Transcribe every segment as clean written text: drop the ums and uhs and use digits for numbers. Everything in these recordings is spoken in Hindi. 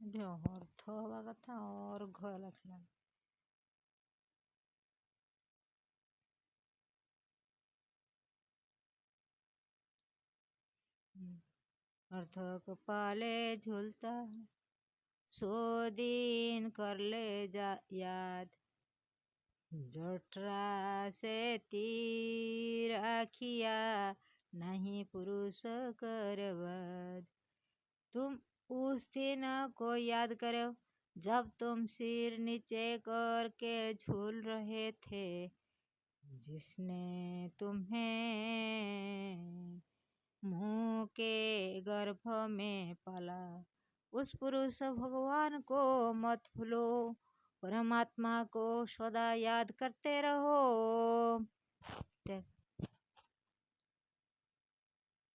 जो अर्थ हवा कथा और घ लक्षण अर्थ को पाले झूलता सो दिन कर ले जा याद जठरा से तीर आखिया नहीं पुरुष करवद। तुम उस दिन को याद करो जब तुम सिर नीचे करके झूल रहे थे, जिसने तुम्हें मुंह के गर्भ में पाला। उस पुरुष भगवान को मत भूलो, परमात्मा को सदा याद करते रहो।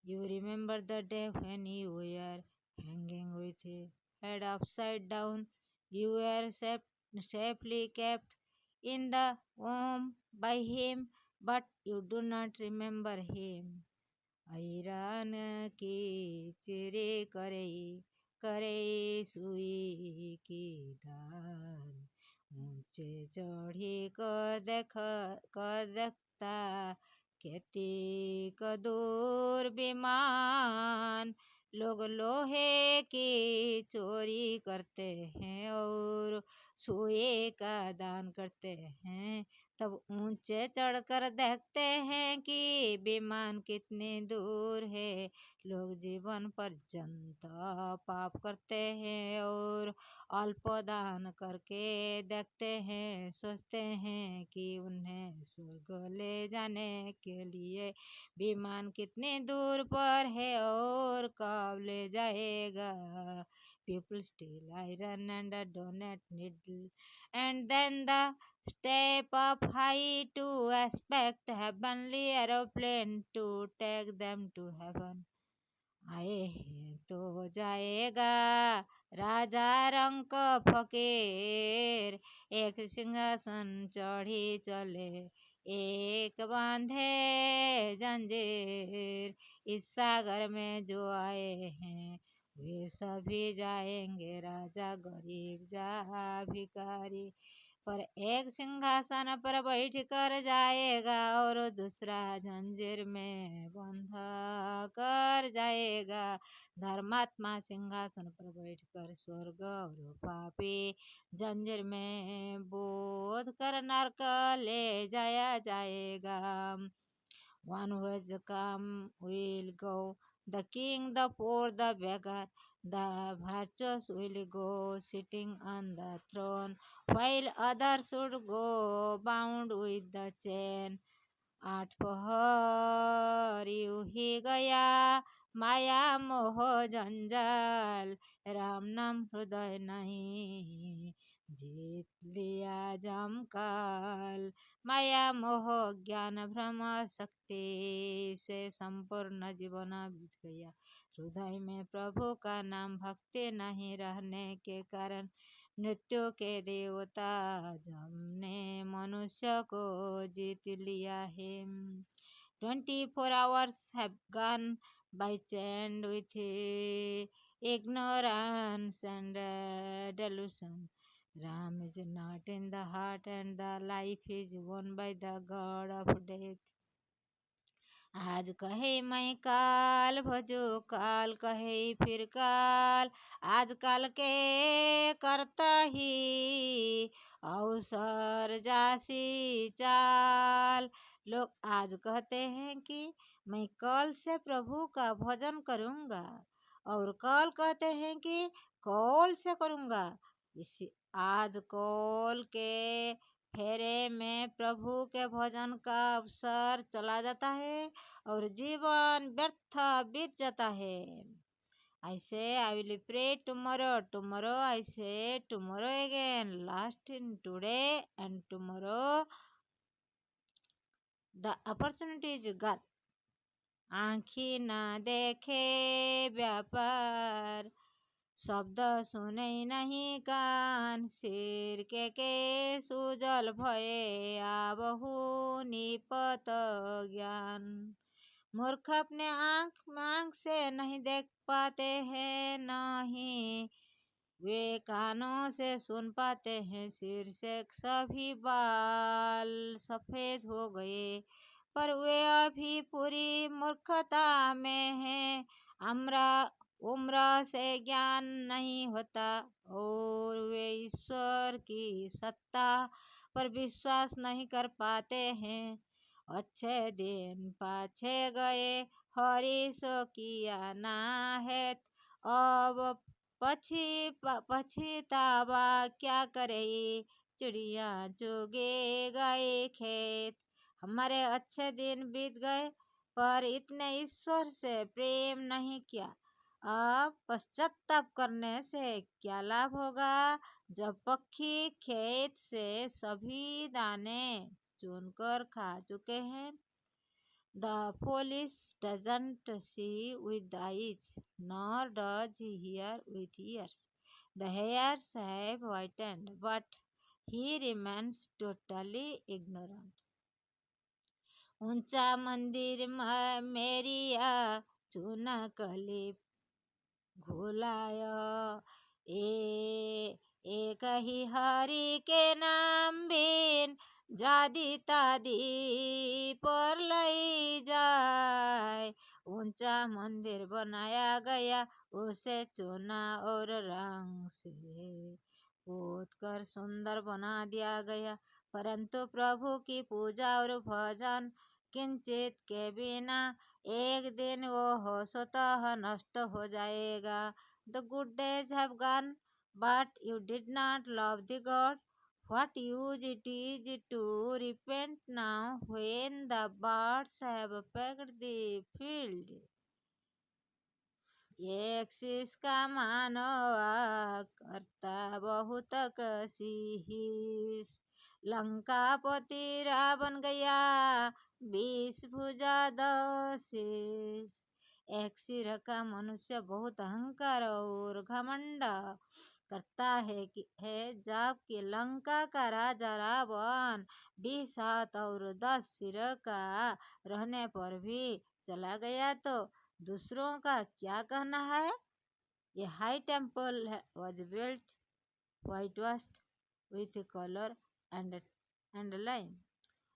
You remember the day when you were hanging with your head upside down. You were safely kept in the womb by him, but you do not remember him. Iran की चिरे करे सुई की दान ऊंचे चढ़ी कर देखता खेती कदूर विमान। लोग लोहे की चोरी करते हैं और सोए का दान करते हैं, तब ऊंचे चढ़कर देखते हैं कि विमान कितने दूर है। लोग जीवन पर्यंत पाप करते हैं और अल्प दान करके देखते हैं, सोचते हैं कि उन्हें स्वर्ग ले जाने के लिए विमान कितने दूर पर है और कब ले जाएगा। People steal iron and a donut needle, and then the step up high to expect heavenly aeroplane to take them to heaven. आए हैं तो जाएगा राजा रंक फकीर, एक सिंहासन चढ़ी चले एक बांधे जंजीर। इस सागर में जो आए हैं वे सभी जाएंगे, राजा गरीब जहाँ भिखारी। पर एक सिंहासन पर बैठ कर जाएगा और दूसरा जंजीर में बंधा कर जाएगा। धर्मात्मा सिंहासन पर बैठकर स्वर्ग और पापी जंजीर में बोध कर नरक ले जाया जाएगा। One who has come will go, the king, the poor, the beggar, the virtuous will go sitting on the throne, while others should go bound with the chain. आठ पहर यूं ही गया माया मोह जंजाल, राम नाम हृदय नहीं जीत लिया जमकाल। माया मोह ज्ञान भ्रम शक्ति से संपूर्ण जीवन बीत गया। हृदय में प्रभु का नाम भक्ति नहीं रहने के कारण मृत्यु के देवता हमने मनुष्य को जीत लिया है। 24 hours have gone by chained with ignorance and delusion. Ram is not in the heart and the life is won by the God of death. आज कहे मैं काल भजो, काल कहे फिर काल, आजकल के करता ही अवसर जासी चाल। लोग आज कहते हैं कि मैं कल से प्रभु का भजन करूंगा और कल कहते हैं कि कल से करूंगा। इसी आज कल के फेरे में प्रभु के भजन का अवसर चला जाता है और जीवन व्यर्थ बीत जाता है। I say I will pray tomorrow, tomorrow I say tomorrow again, last in today and tomorrow the opportunity is gone. आँखी ना देखे व्यापार, शब्द सुने नहीं कान, सिर के सुजल भये आबहु निपत ज्ञान। मूर्ख अपने आँख से नहीं देख पाते हैं, नहीं वे कानों से सुन पाते हैं, सिर से सभी बाल सफेद हो गए, पर वे अभी पूरी मूर्खता में हैं। अम्रा उम्र से ज्ञान नहीं होता और वे ईश्वर की सत्ता पर विश्वास नहीं कर पाते हैं। अच्छे दिन पाछे गए, हरी सो किया ना है, अब पछतावा क्या करे, चिड़िया चुगे गए खेत। हमारे अच्छे दिन बीत गए, पर इतने ईश्वर से प्रेम नहीं किया। अब पश्चाताप करने से क्या लाभ होगा, जब पक्षी खेत से सभी दाने चुनकर खा चुके हैं। The foolish doesn't see with the eyes, nor does he hear with ears. The hairs have whitened, but he remains totally ignorant. ऊंचा मंदिर मेरिया चूना कली घोलाय, एक ही हरि के नाम बिन जादी तादी पर लई जाए। ऊंचा मंदिर बनाया गया, उसे चूना और रंग से पोत कर सुंदर बना दिया गया, परंतु प्रभु की पूजा और भजन किंचित के बिना एक दिन वो स्वतः नष्ट हो जाएगा। The good days have gone, but you did not love the God. What use it is to repent now when the birds have pecked the field? एक शीश का मानवा करता बहुत कसीस, लंकापति रावण गया 20 भुजा 10 शीश। एक सिर का मनुष्य बहुत अहंकार और घमंड करता है जबकि लंका का राजा रावण 20 हाथ और 10 सिर का रहने पर भी चला गया, तो दूसरों का क्या कहना है। A high temple was built, whitewashed with color and lime.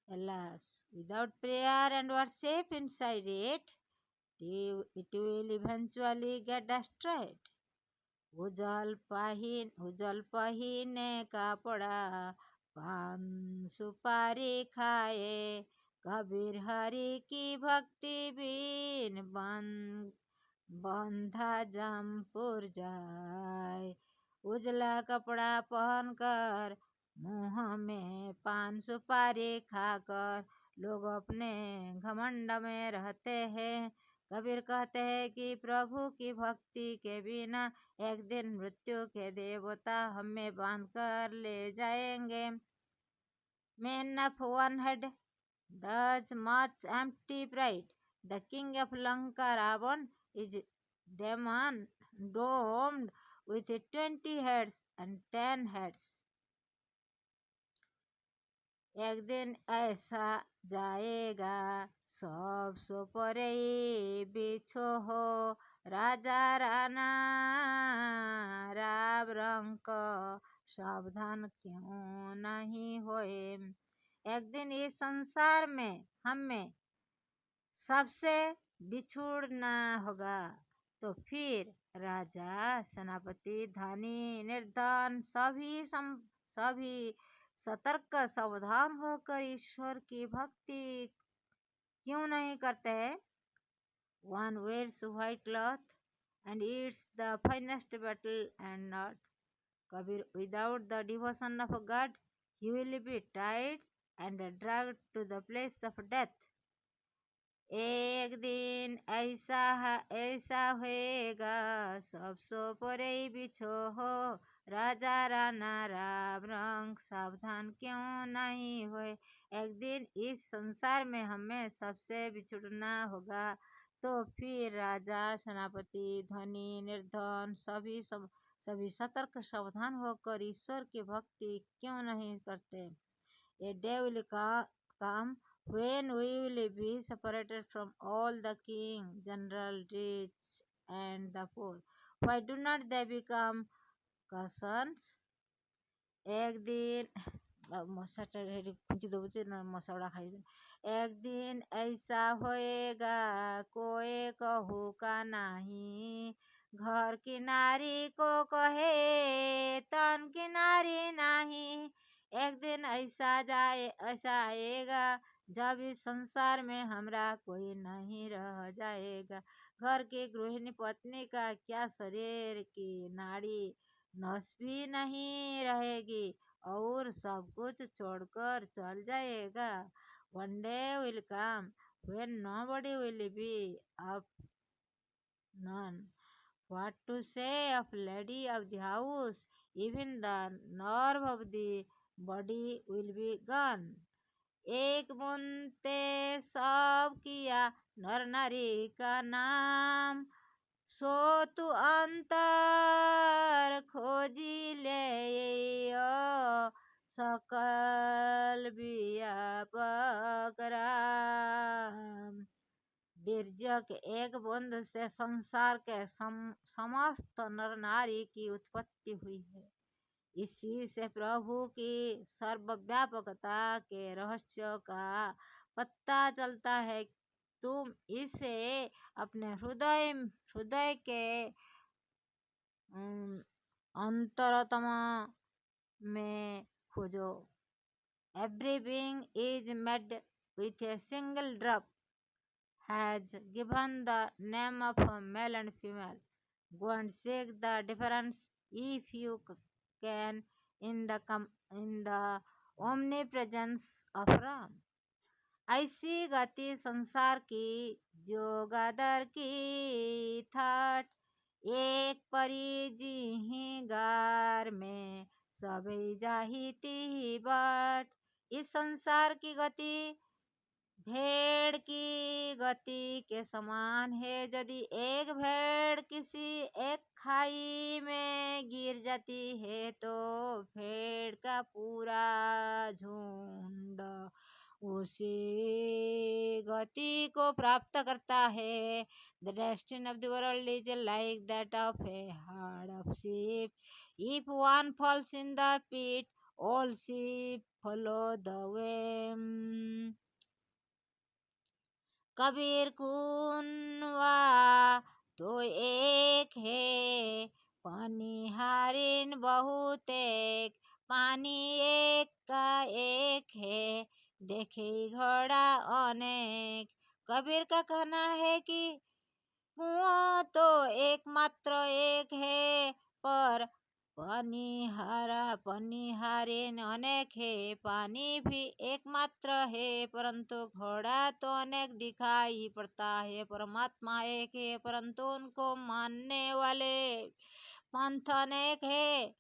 Alas, without prayer and worship inside it, it will eventually get destroyed. उजल पहिने कपड़ा, पान सुपारी खाए, कबीर हरि की भक्ति बिन बंधा जमपुर जाए। उजला कपड़ा पहनकर, मुंह में पान सुपारी खाकर लोग अपने घमंड में रहते हैं। कबीर कहते हैं कि प्रभु की भक्ति के बिना एक दिन मृत्यु के देवता हमें बांध कर ले जाएंगे। Men of one head does much empty pride. The king of Lanka, Ravan, is domed with 20 heads and 10 heads. एक दिन ऐसा जाएगा, सब सो परे बिछो हो, राजा राणा राव रंक सावधान क्यों नहीं होए। एक दिन इस संसार में हमें सबसे बिछुड़ना होगा, तो फिर राजा, सेनापति, धनी, निर्धन सभी सतर्क सावधान होकर ईश्वर की भक्ति क्यों नहीं करते हैं। One wears white cloth and eats the finest battle and not. Kabir, without the devotion of God, he will be tied and dragged to the place of death. एक दिन ऐसा होएगा, सब सो परे बिछो हो, राजा राणा राम रंग सावधान क्यों नहीं होए। एक दिन इस संसार में हमें सबसे बिछुड़ना होगा, तो फिर राजा, सेनापति, धनी, निर्धन सभी सतर्क सावधान होकर ईश्वर की भक्ति क्यों नहीं करते। A day will come when we will be separated from all the king, general, rich, and the poor. Why do not they become कसन्स एक दिन मसौड़ा खाई। एक दिन ऐसा होएगा कोई कहू का नहीं, घर किनारी को कहे तन किनारी नहीं। एक दिन ऐसा आएगा जब इस संसार में हमरा कोई नहीं रह जाएगा। घर की गृहिणी पत्नी का क्या शरीर की नाड़ी नस भी नहीं रहेगी और सब कुछ छोड़कर चल जाएगा। One day will come when nobody will be up, none. What to say of lady of the house? Even the nerve of the body will be gone. एक बुनते सब किया नर नारी का नाम, सो तू अंतर खोजी ले सकल व्यापक राम। बीरजक एक बूंद से संसार के समस्त नर नारी की उत्पत्ति हुई है। इसी से प्रभु की सर्वव्यापकता के रहस्य का पता चलता है। तुम इसे अपने हृदय के अंतरतम में खोजो। Every being is made with a single drop, has given the name of male and female. Go and seek the difference if you can in the omnipresence of Ram. ऐसी गति संसार की जो गदर की थाट, एक परी जी गार में सभी जाहिती बाट। इस संसार की गति भेड़ की गति के समान है। यदि एक भेड़ किसी एक खाई में गिर जाती है तो भेड़ का पूरा झुंड उसी गति को प्राप्त करता है। The destiny of the world is like that of a herd of sheep. If one falls in the pit, all sheep follow the way. Kabir कुनवा तो एक है, पनिहारिन बहुत एक, पानी एक का एक है, देखे घोड़ा अनेक। कबीर का कहना है कि कुआं तो एकमात्र एक है, पर पनिहारिन अनेक है। पानी भी एकमात्र है परंतु घोड़ा तो अनेक दिखाई पड़ता है। परमात्मा एक है परंतु उनको मानने वाले पंथ अनेक है।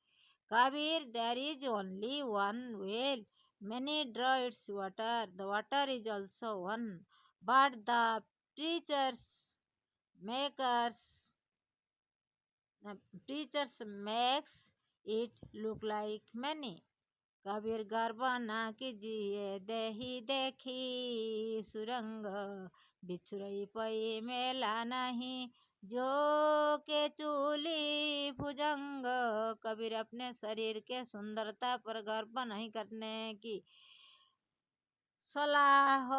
Kabir, there is only one well, many draw its water, the water is also one, but the preachers makes it look like many. Kabir गर्व ना कीजिए देही देखी सुरंग, बिछुरई पई मेला नहीं जो के चूली भुजंग। कबीर अपने शरीर के सुंदरता पर गर्व नहीं करने की सलाह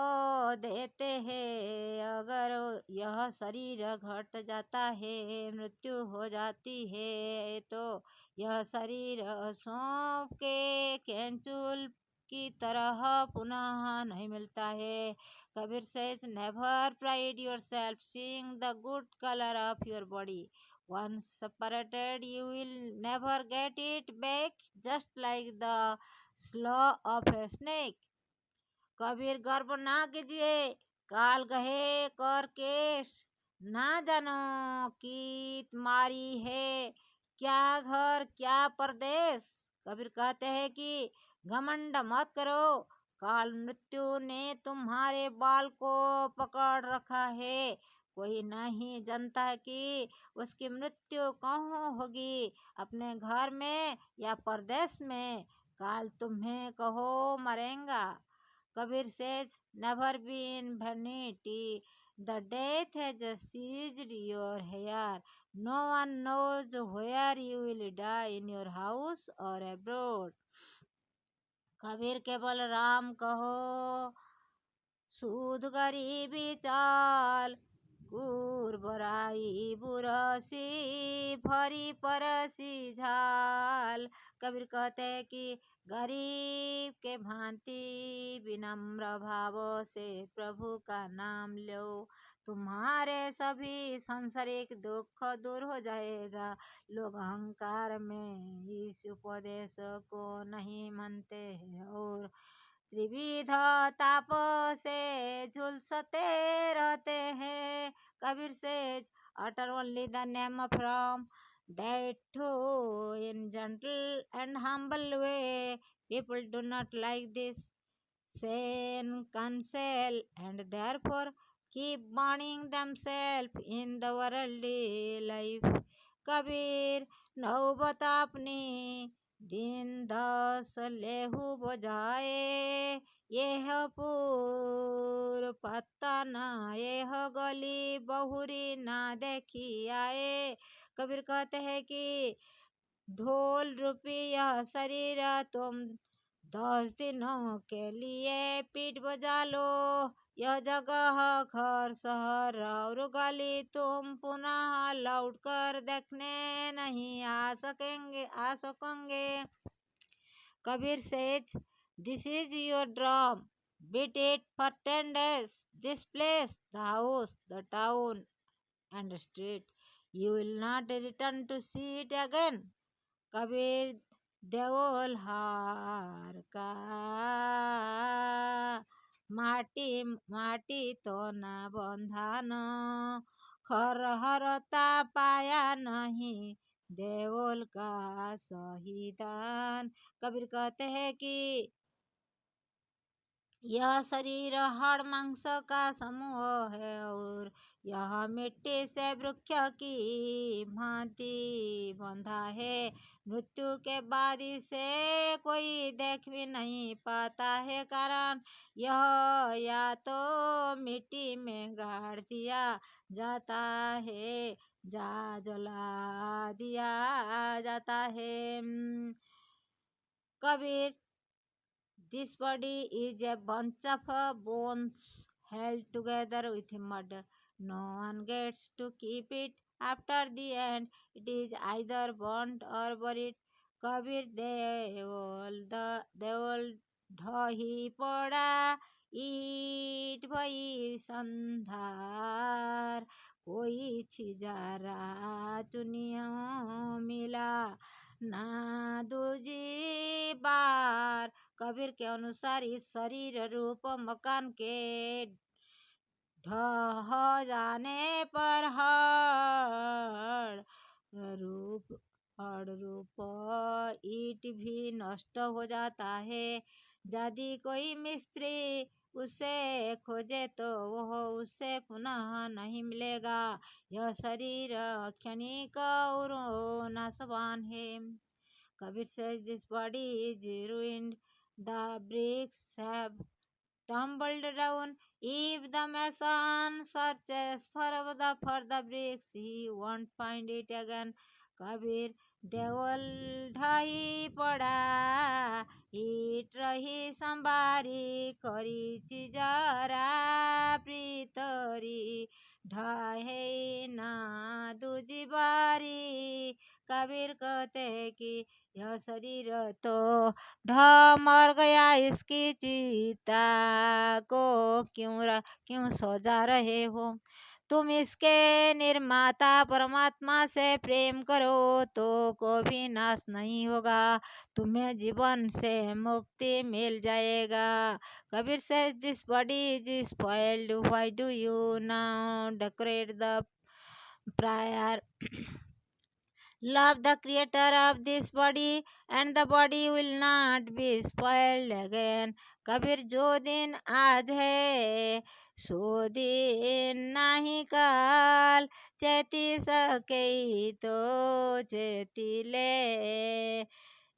देते हैं। अगर यह शरीर घट जाता है, मृत्यु हो जाती है, तो यह शरीर सौंप के कैंचुल की तरह पुनः नहीं मिलता है। Kabir says, never pride yourself seeing the good color of your body. Once separated, you will never get it back, just like the slaw of a snake. Kabir गर्व ना कीजिए काल गहे कर केश, ना जानो की तुम्हारी है क्या घर क्या परदेश। कबीर कहते हैं कि घमंड मत करो, काल मृत्यु ने तुम्हारे बाल को पकड़ रखा है। कोई नहीं जानता है कि उसकी मृत्यु कहाँ होगी, अपने घर में या परदेश में। काल तुम्हें कहो मरेगा। Kabir says, never be in vanity, The death has seized your hair. No one knows where you will die, in your house or abroad. Kabir केवल राम कहो, सूद गरीबी चाल, कूर बराई बुरसी, भरी परसी झाल। कबीर कहते हैं कि गरीब के भांति विनम्र भाव से प्रभु का नाम लो, तुम्हारे सभी सांसारिक दुख दूर हो जाएगा। लोग अहंकार में इस उपदेश को नहीं मानते हैं और त्रिविध ताप से झुलसते रहते हैं। Kabir says, utter only the name of Ram, that too in gentle and humble way. People do not like this sane counsel and therefore keep burning themselves in the worldly life. Kabir नौबत अपनी दिन दस लेहु बजाए, यह पूर पत्ता ना यह गली बहुरी ना देखी आए। कबीर कहते हैं कि ढोल रूपी यह शरीर तुम 10 दिनों के लिए पीठ बजा लो, यह जगह घर शहर और गली तुम पुनः लौट कर देखने नहीं आ सकोगे। Kabir says, this is your drum, beat it for 10 days, this place, the house, the town and street, you will not return to see it again. Kabir देवल हार का माटी माटी तो न बंधान, खरहरता पाया नहीं देवल का शहीदान। कबीर कहते हैं कि यह शरीर हाड़ मांस का समूह है और यह मिट्टी से वृक्ष की भांति बंधा है। मृत्यु के बाद इसे कोई देख भी नहीं पाता है, कारण यह या तो मिट्टी में गाड़ दिया जाता है या जला दिया जाता है। Kabir This body is a bunch of bones held together with mud. No one gets to keep it after the end. It is either burnt or buried. Kabir देवल ढही पड़ा, ईट भई संधार, कोई छिजारा चुनियों मिला ना दूजी बार। कबीर के अनुसार इस शरीर रूप मकान के ढह जाने पर हड़ रूप ईट भी नष्ट हो जाता है। यदि कोई मिस्त्री उसे खोजे तो वह उसे पुनः नहीं मिलेगा। यह शरीर क्षणिक और नाशवान है। Kabir says this body is ruined. The bricks have tumbled down. If the mason searches for the bricks, he won't find it again. Kabir देवल ढही पड़ा, ईट रही संबारी, करी चिजरा प्रीतरी, ढहे ना दूजी बारी। कबीर कहते हैं कि यह शरीर तो ढह मर गया, इसकी चिता को क्यों सजा रहे हो। तुम इसके निर्माता परमात्मा से प्रेम करो तो कभी नाश नहीं होगा, तुम्हें जीवन से मुक्ति मिल जाएगा। Kabir says this body is spoiled, why do you now decorate the prayer? Love the creator of this body and the body will not be spoiled again. Kabir जो दिन आज है सो दिन नहीं काल, चेती सके तो चेती ले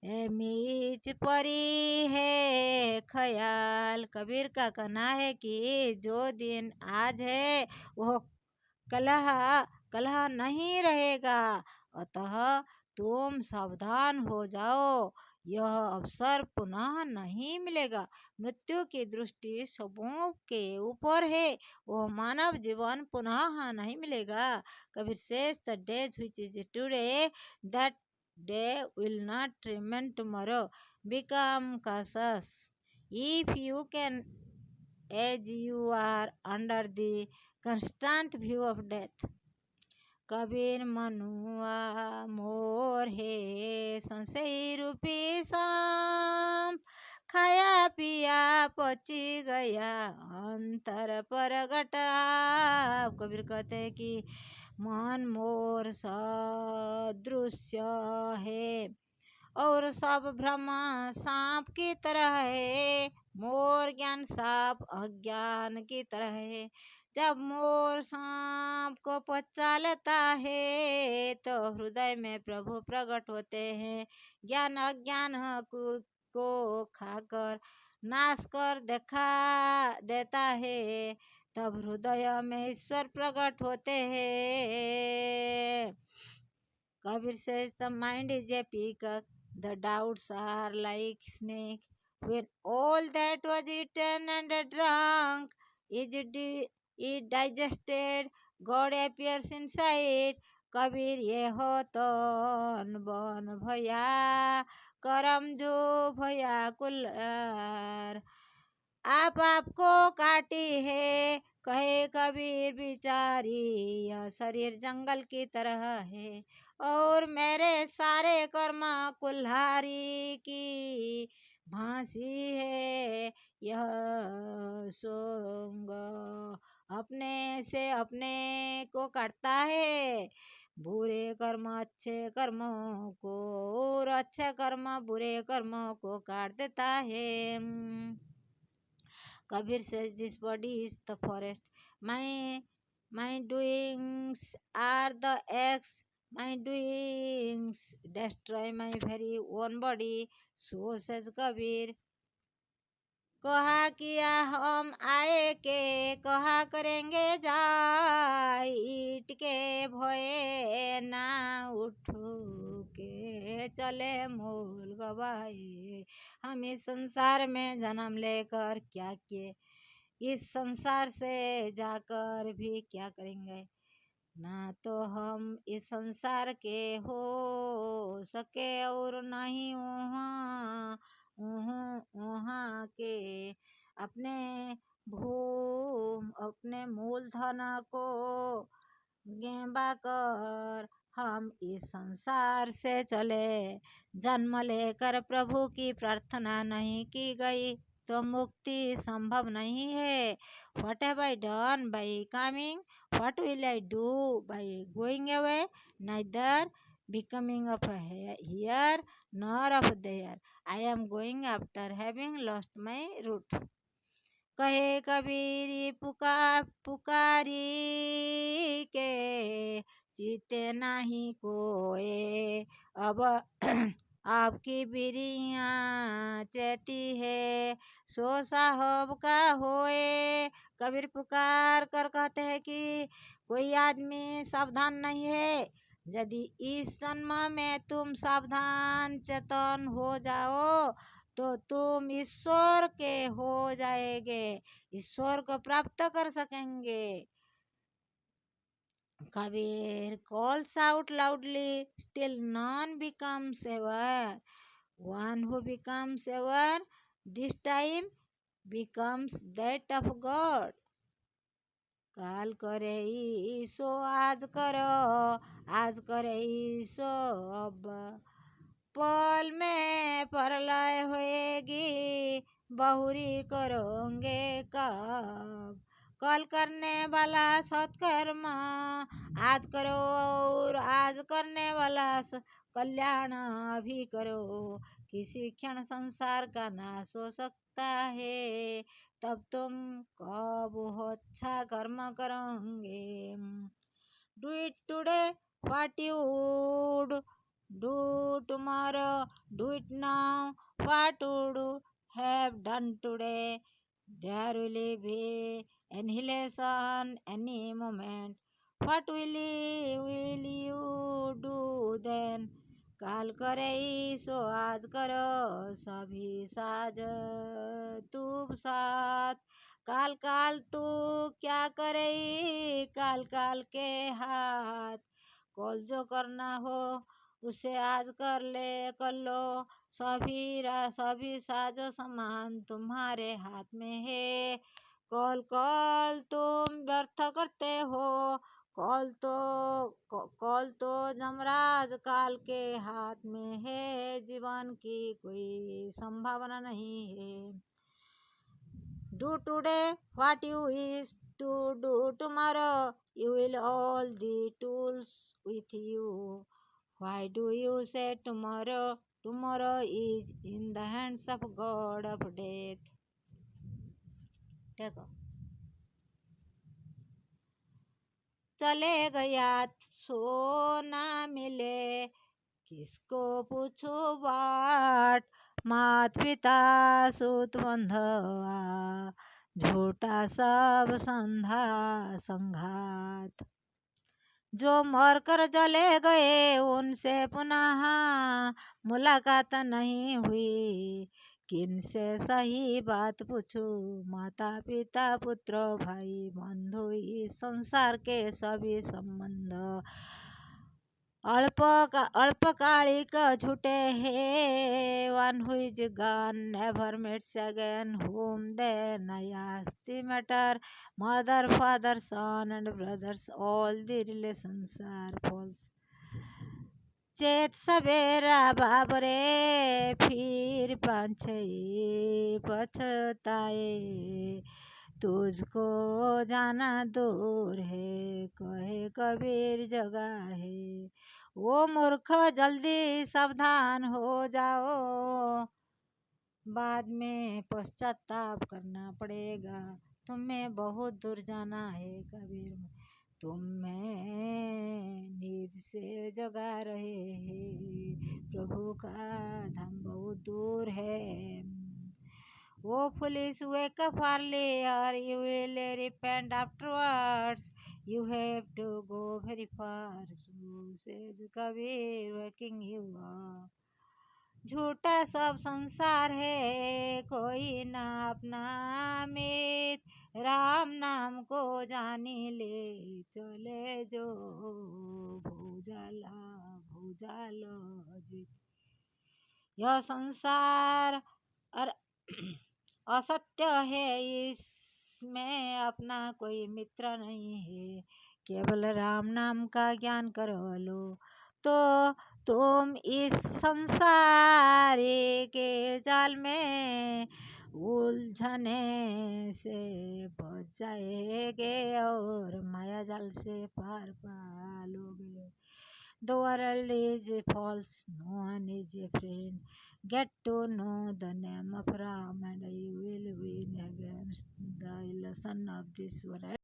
मीच परी है ख्याल। कबीर का कहना है कि जो दिन आज है वह कलह कलह नहीं रहेगा, अतः तुम सावधान हो जाओ, यह अवसर पुनः नहीं मिलेगा। मृत्यु की दृष्टि सबों के ऊपर है, वह मानव जीवन पुनः नहीं मिलेगा। Kabir says the days which is today, that day will not remain tomorrow. Become cautious if you can, as you are under the constant view of death. Kabir मनुआ मोर है संशय रूपी सांप, खाया पिया पची गया अंतर पर घटा। कबीर कहते हैं कि मन मोर सदृश्य है और सब भ्रम सांप की तरह है। मोर ज्ञान सांप अज्ञान की तरह है। जब मोर सांप को पचा लेता है तो हृदय में प्रभु प्रकट होते हैं। ज्ञान अज्ञान को खाकर नाश कर देखा देता है, तब हृदय में ईश्वर प्रकट होते हैं। Kabir says the mind is a peacock, the doubts are like snake. When all that was eaten and drunk is digested, God appears inside. Kabir ये हो तन बन भया करम जो भया कुल्हार। आपको काटी है कहे कबीर बिचारी, यह शरीर जंगल की तरह है और मेरे सारे कर्म कुल्हारी की भांसी है। यह सोंग अपने से अपने को काटता है, बुरे कर्म अच्छे कर्मों को और अच्छे कर्म बुरे कर्मों को काट देता है। Kabir says this body is the forest. My doings are the axe. My doings destroy my very own body. So says Kabir. कहा किया हम आए के कहा करेंगे जाए, ईट के भये ना उठो के चले मूल गवाए। हम इस संसार में जन्म लेकर क्या किए, इस संसार से जाकर भी क्या करेंगे। ना तो हम इस संसार के हो सके और नहीं वहाँ के अपने अपने मूलधन को गेंबा कर हम इस संसार से चले। जन्म लेकर प्रभु की प्रार्थना नहीं की गई तो मुक्ति संभव नहीं है। What have I done by coming? What will I do by going away? Neither becoming of here nor of there. I am going after having lost my route. कहे कबीर पुकारी के जीते नहीं कोए, अब आपकी बिरिया चेती है सो साहब का होए। कबीर पुकार कर कहते हैं कि कोई आदमी सावधान नहीं है। यदि इस जन्म में तुम सावधान चेतन हो जाओ तो तुम ईश्वर के हो जाएंगे, ईश्वर को प्राप्त कर सकेंगे। Kabir calls out loudly, still none becomes aware. One who becomes aware this time becomes that of God. काल करे सो आज करो, आज करे सो अब, पल में प्रलय होएगी बहुरी करोगे कब। कल करने वाला सत्कर्म आज करो और आज करने वाला कल्याण भी करो। किसी क्षण संसार का नाश हो सकता है, तब तुम कब हो अच्छा कर्म करोगे। Do it today what you would Do tomorrow, do it now. What would you have done today? There will be annihilation any moment. What will you do then? काल करे सो आज करो सभी साज तू साथ काल काल तू क्या करे काल काल के हाथ कल जो करना हो उसे आज कर लो सभी साजो सामान तुम्हारे हाथ में है कल कल तुम व्यर्थ करते हो कल तो जमराज काल के हाथ में है जीवन की कोई संभावना नहीं है Do today what you wish to do tomorrow. You will all the tools with you. Why do you say tomorrow? Tomorrow is in the hands of God of death. देखो चले गया सो ना मिले किसको पूछो बाट मात पिता सुत बंधवा झूठा सब संघात जो मर कर चले गए उनसे पुनः मुलाकात नहीं हुई किनसे सही बात पूछूं माता पिता पुत्र भाई बंधु इस संसार के सभी संबंध अल्पकालिक झूठे हैं one who is gone never meets again whom they nasty matter mother father son and brothers all the relations are false चेत सवेरा बाबरे फिर पाछे पछताए तुझको जाना दूर है कहे कबीर जगह है वो मूर्ख जल्दी सावधान हो जाओ बाद में पश्चाताप करना पड़ेगा तुम्हें बहुत दूर जाना है कबीर तुम्हें नींद से जगा रहे हैं प्रभु का धाम बहुत दूर है Oh, foolish, wake up early or you will repent afterwards. You have to go very far. So says Kabir, waking you up. झूठा सब संसार है कोई ना अपना मित राम नाम को जानी ले चले जो भूजालो जित यह संसार असत्य है इसमें अपना कोई मित्र नहीं है केवल राम नाम का ज्ञान कर लो तो तुम इस संसार के जाल में उलझने से बच जाएंगे और माया जाल से पार पालोगे The world is false, no one is a friend. Get to know the name of Ram and you will win against the illusion of this world.